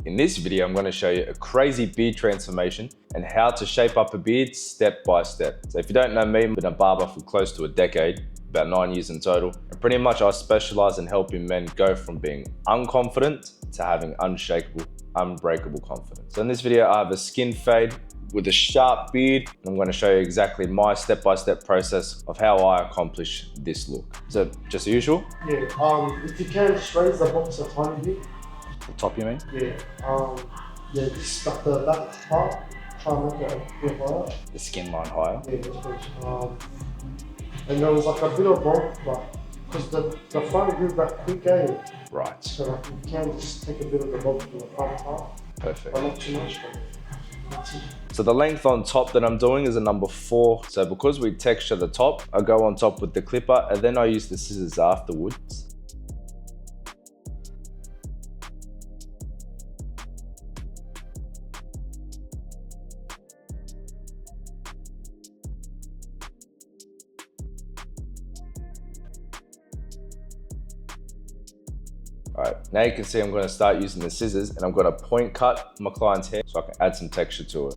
In this video, I'm going to show you a crazy beard transformation and how to shape up a beard step by step. So if you don't know me, I've been a barber for close to a decade, about 9 years in total. And pretty much I specialize in helping men go from being unconfident to having unshakable, unbreakable confidence. So in this video, I have a skin fade with a sharp beard. I'm going to show you exactly my step-by-step process of how I accomplish this look. So just the usual? Yeah, if you can, just raise the box a tiny bit. The top, you mean? Yeah, yeah, just stuff the back part, try and make it a bit higher. The skin line higher? Yeah, that's good. And there was like a bit of both, but because the front grew back quick, Right. so like you can just take a bit of the bob from the front part. Perfect. But not too much, but So the length on top that I'm doing is a number 4. So because we texture the top, I go on top with the clipper and then I use the scissors afterwards. Alright, now you can see I'm going to start using the scissors and I'm going to point cut my client's hair so I can add some texture to it.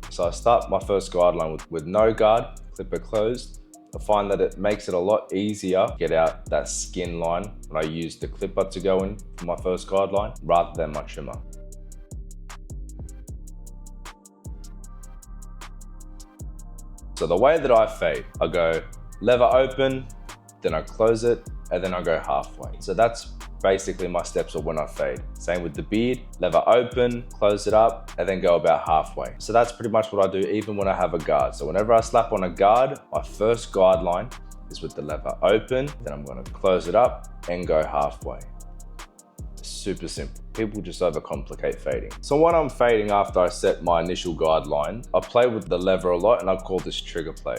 So I start my first guideline with no guard, clipper closed. I find that it makes it a lot easier to get out that skin line when I use the clipper to go in for my first guideline rather than my trimmer. So the way that I fade, I go lever open, then I close it, and then I go halfway. So that's basically my steps of when I fade. Same with the beard, lever open, close it up, and then go about halfway. So that's pretty much what I do even when I have a guard. So whenever I slap on a guard, my first guideline is with the lever open, then I'm gonna close it up and go halfway. Super simple. People just overcomplicate fading. So when I'm fading after I set my initial guideline, I play with the lever a lot and I call this trigger play.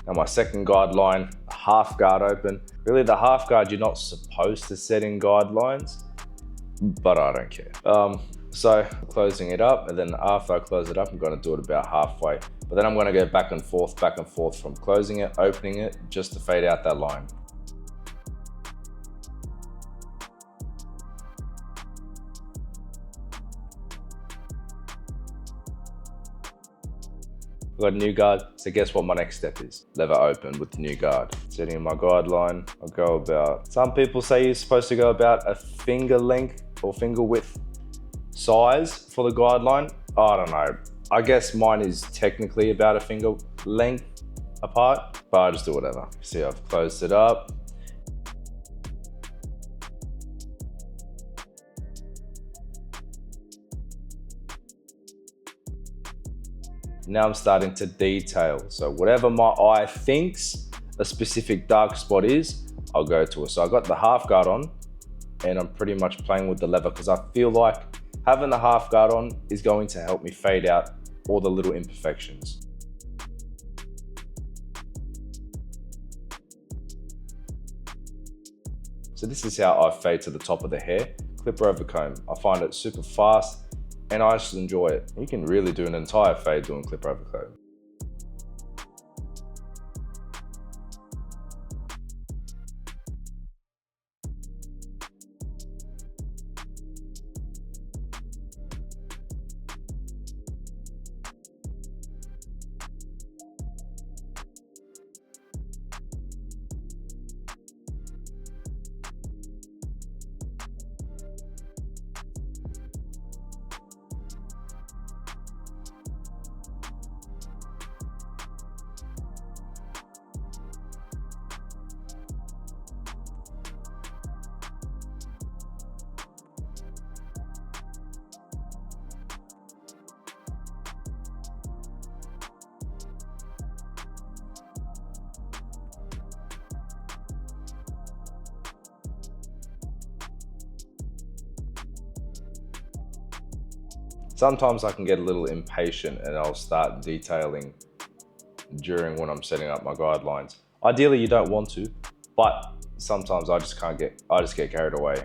Now my second guideline, half guard open. Really the half guard, you're not supposed to set in guidelines, but I don't care. So closing it up, and then after I close it up, I'm gonna do it about halfway. But then I'm gonna go back and forth from closing it, opening it, just to fade out that line. I've got a new guard, so guess what my next step is? Lever open with the new guard. Setting my guideline, I'll go about, some people say you're supposed to go about a finger length or finger width size for the guideline. I don't know. I guess mine is technically about a finger length apart, but I just do whatever. See, I've closed it up. Now I'm starting to detail. So whatever my eye thinks a specific dark spot is, I'll go to it. So I got the half guard on and I'm pretty much playing with the lever because I feel like having the half guard on is going to help me fade out all the little imperfections. So this is how I fade to the top of the hair, clipper over comb. I find it super fast and I just enjoy it. You can really do an entire fade doing clipper over comb. Sometimes I can get a little impatient and I'll start detailing during when I'm setting up my guidelines. Ideally, you don't want to, but sometimes I just get carried away.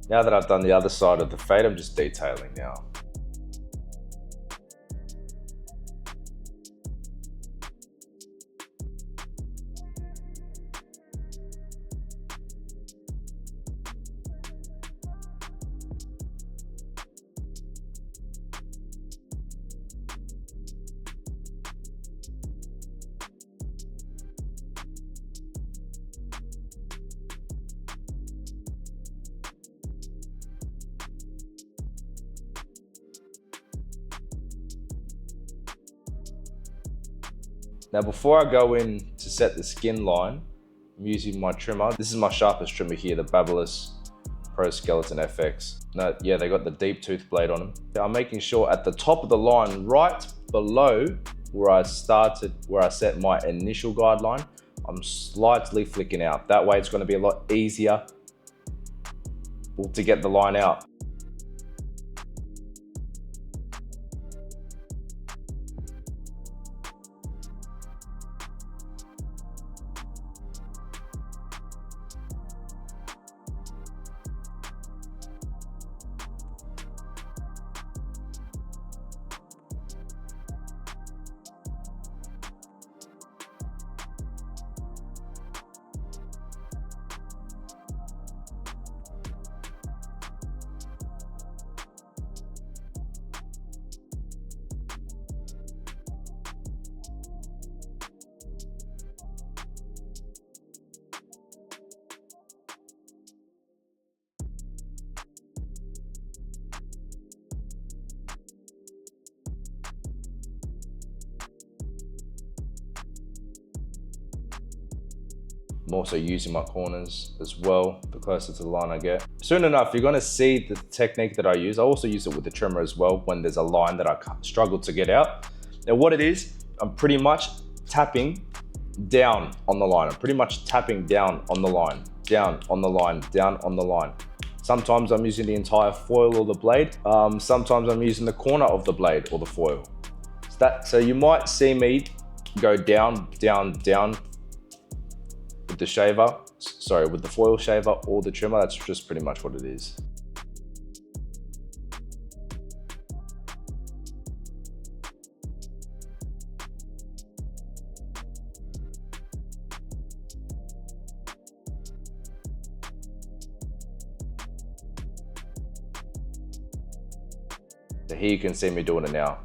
Now that I've done the other side of the fade, I'm just detailing now. Now before I go in to set the skin line, I'm using my trimmer. This is my sharpest trimmer here, the Babyliss Pro Skeleton FX. Now, yeah, they got the deep tooth blade on them. Now, I'm making sure at the top of the line, right below where I set my initial guideline, I'm slightly flicking out. That way it's going to be a lot easier to get the line out. I'm also using my corners as well, the closer to the line I get. Soon enough, you're gonna see the technique that I use. I also use it with the trimmer as well when there's a line that I struggle to get out. Now what it is, I'm pretty much tapping down on the line. I'm pretty much tapping down on the line, down on the line, down on the line. Sometimes I'm using the entire foil or the blade. Sometimes I'm using the corner of the blade or the foil. So you might see me go down, down, down, with the shaver, sorry, with the foil shaver or the trimmer. That's just pretty much what it is. So here you can see me doing it now.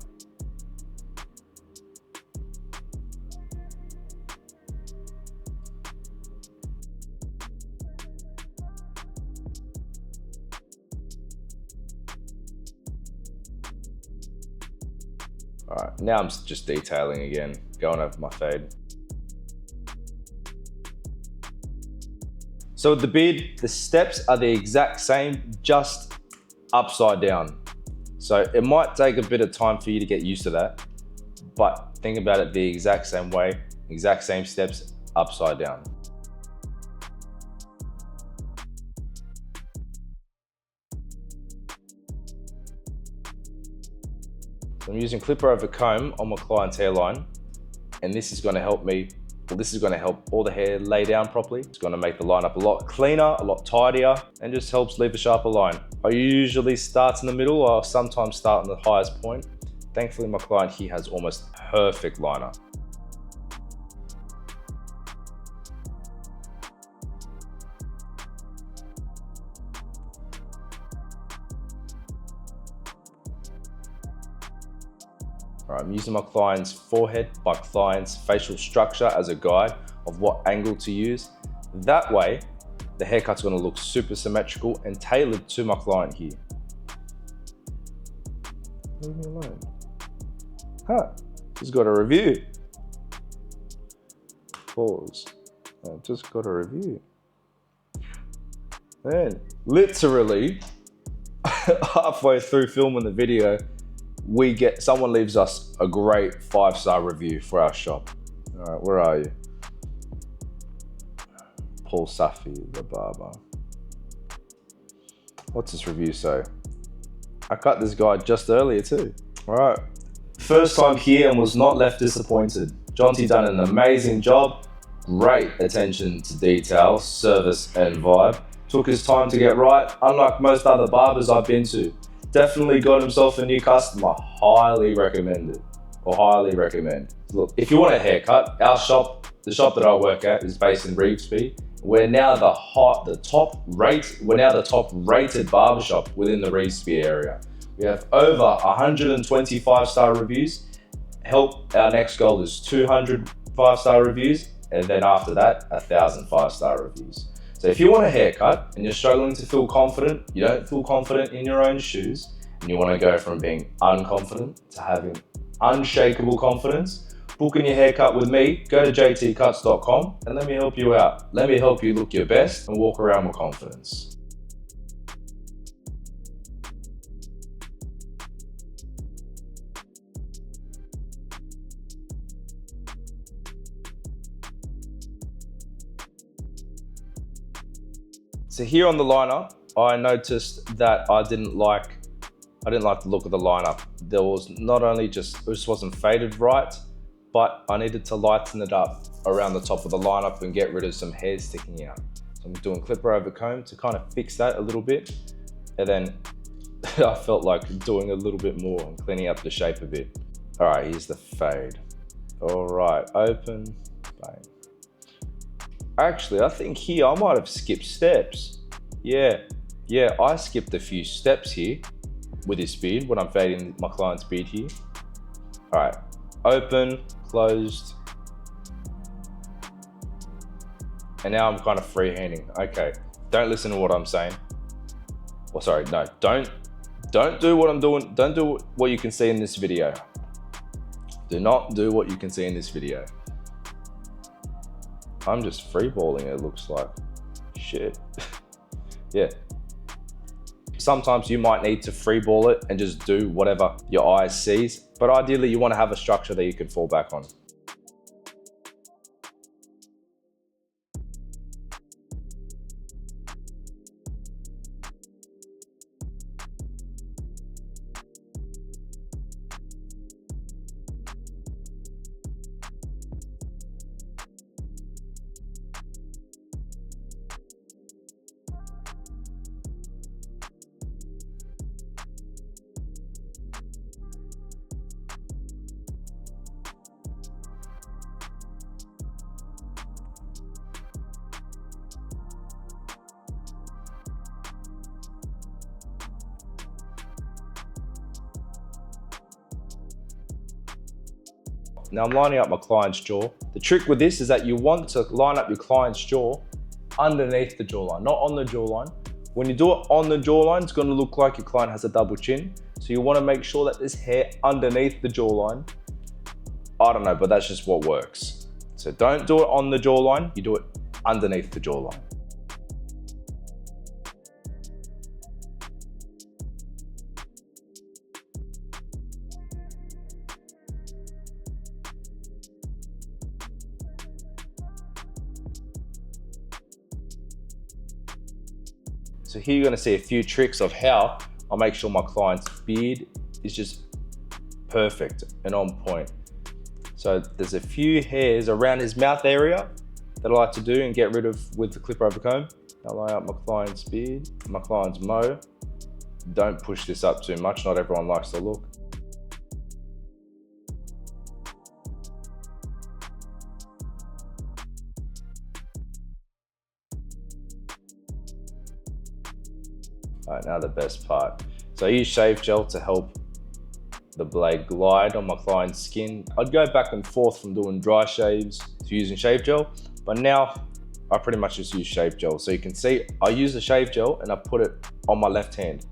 All right, now I'm just detailing again, going over my fade. So with the beard, the steps are the exact same, just upside down. So it might take a bit of time for you to get used to that, but think about it the exact same way, exact same steps, upside down. So I'm using clipper over comb on my client's hairline, and this is gonna help me, well, this is gonna help all the hair lay down properly. It's gonna make the line up a lot cleaner, a lot tidier, and just helps leave a sharper line. I usually start in the middle, or sometimes start in the highest point. Thankfully, my client here has almost perfect liner. All right, I'm using my client's forehead, my client's facial structure as a guide of what angle to use. That way, the haircut's gonna look super symmetrical and tailored to my client here. Leave me alone. Huh, just got a review. Pause. I just got a review. Man, literally halfway through filming the video, someone leaves us a great 5-star review for our shop. All right, where are you? Paul Safi, the barber. What's this review say? I cut this guy just earlier too. All right. First time here and was not left disappointed. Jonty done an amazing job. Great attention to detail, service and vibe. Took his time to get right, unlike most other barbers I've been to. Definitely got himself a new customer. Highly recommend it, or highly recommend. Look, if you want a haircut, our shop, the shop that I work at, is based in Revesby. We're now the top rated barbershop within the Revesby area. We have over 120 5-star reviews. Our next goal is 200 5-star reviews, and then after that, 1,000 5-star reviews. So if you want a haircut and you're struggling to feel confident, you don't feel confident in your own shoes, and you want to go from being unconfident to having unshakable confidence, booking your haircut with me, go to jtcuts.com and let me help you out. Let me help you look your best and walk around with confidence. So here on the liner, I noticed that I didn't like the look of the lineup. There was it just wasn't faded right, but I needed to lighten it up around the top of the lineup and get rid of some hairs sticking out. So I'm doing clipper over comb to kind of fix that a little bit. And then I felt like doing a little bit more and cleaning up the shape a bit. All right, here's the fade. All right, open, bang. Actually, I think here I might have skipped steps. Yeah, I skipped a few steps here with this beard when I'm fading my client's beard here. All right, open, closed. And now I'm kind of freehanding. Okay, don't listen to what I'm saying. Well, sorry, no, don't do what I'm doing. Don't do what you can see in this video. Do not do what you can see in this video. I'm just freeballing, it looks like. Shit. Yeah. Sometimes you might need to freeball it and just do whatever your eye sees, but ideally you want to have a structure that you can fall back on. Now I'm lining up my client's jaw. The trick with this is that you want to line up your client's jaw underneath the jawline, not on the jawline. When you do it on the jawline, it's going to look like your client has a double chin. So you want to make sure that there's hair underneath the jawline. I don't know, but that's just what works. So don't do it on the jawline, you do it underneath the jawline. So here you're going to see a few tricks of how I'll make sure my client's beard is just perfect and on point. So there's a few hairs around his mouth area that I like to do and get rid of with the clipper over comb. I'll line up my client's beard, my client's mo. Don't push this up too much, not everyone likes the look. All right, now the best part. So I use shave gel to help the blade glide on my client's skin. I'd go back and forth from doing dry shaves to using shave gel, but now I pretty much just use shave gel. So you can see I use the shave gel and I put it on my left hand.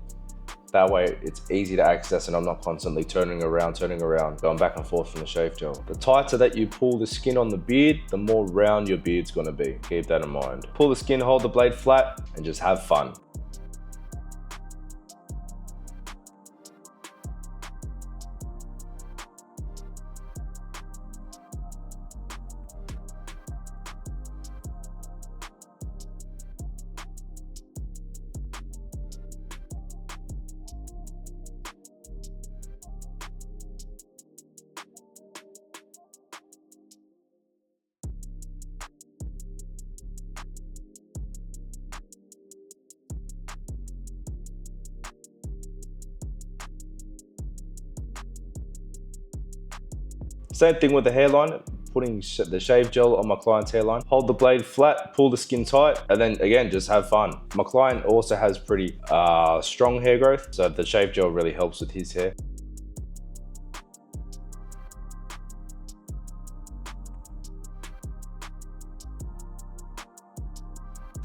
That way it's easy to access and I'm not constantly turning around, going back and forth from the shave gel. The tighter that you pull the skin on the beard, the more round your beard's gonna be. Keep that in mind. Pull the skin, hold the blade flat, and just have fun. Same thing with the hairline, putting the shave gel on my client's hairline. Hold the blade flat, pull the skin tight, and then again, just have fun. My client also has pretty strong hair growth, so the shave gel really helps with his hair.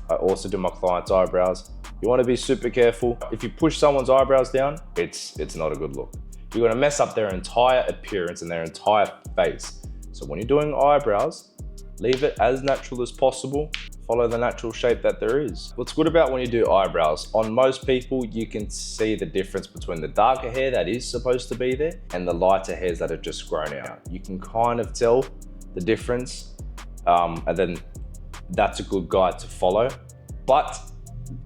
I also do my client's eyebrows. You want to be super careful. If you push someone's eyebrows down, it's not a good look. You're gonna mess up their entire appearance and their entire face. So when you're doing eyebrows, leave it as natural as possible. Follow the natural shape that there is. What's good about when you do eyebrows, on most people, you can see the difference between the darker hair that is supposed to be there and the lighter hairs that have just grown out. You can kind of tell the difference, and then that's a good guide to follow. But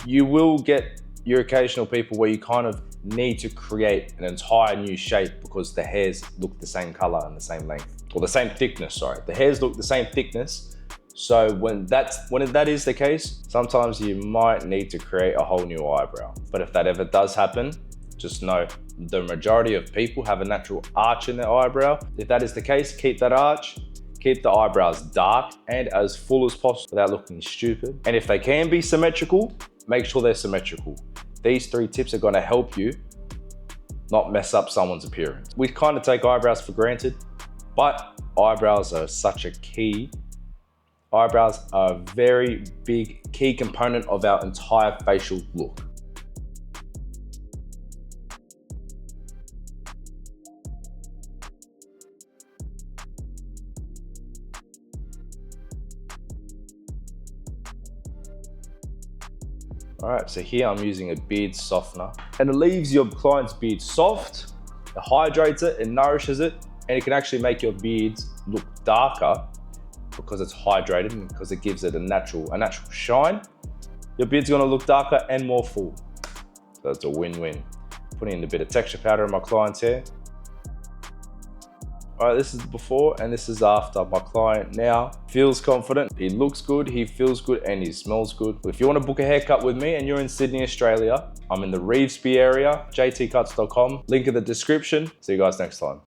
you will get your occasional people where you kind of need to create an entire new shape because the hairs look the same color and the same length, or the same thickness, sorry. The hairs look the same thickness. So when that is the case, sometimes you might need to create a whole new eyebrow. But if that ever does happen, just know the majority of people have a natural arch in their eyebrow. If that is the case, keep that arch. Keep the eyebrows dark and as full as possible without looking stupid. And if they can be symmetrical, make sure they're symmetrical. These 3 tips are gonna help you not mess up someone's appearance. We kind of take eyebrows for granted, but eyebrows are such a key. Eyebrows are a very big key component of our entire facial look. All right, so here I'm using a beard softener and it leaves your client's beard soft, it hydrates it, it nourishes it, and it can actually make your beards look darker because it's hydrated and because it gives it a natural shine. Your beard's gonna look darker and more full. So it's a win-win. Putting in a bit of texture powder in my client's hair. All right, this is before and this is after. My client now feels confident, he looks good, he feels good, and he smells good. If you want to book a haircut with me and you're in Sydney, Australia, I'm in the Revesby area, jtcuts.com, link in the description. See you guys next time.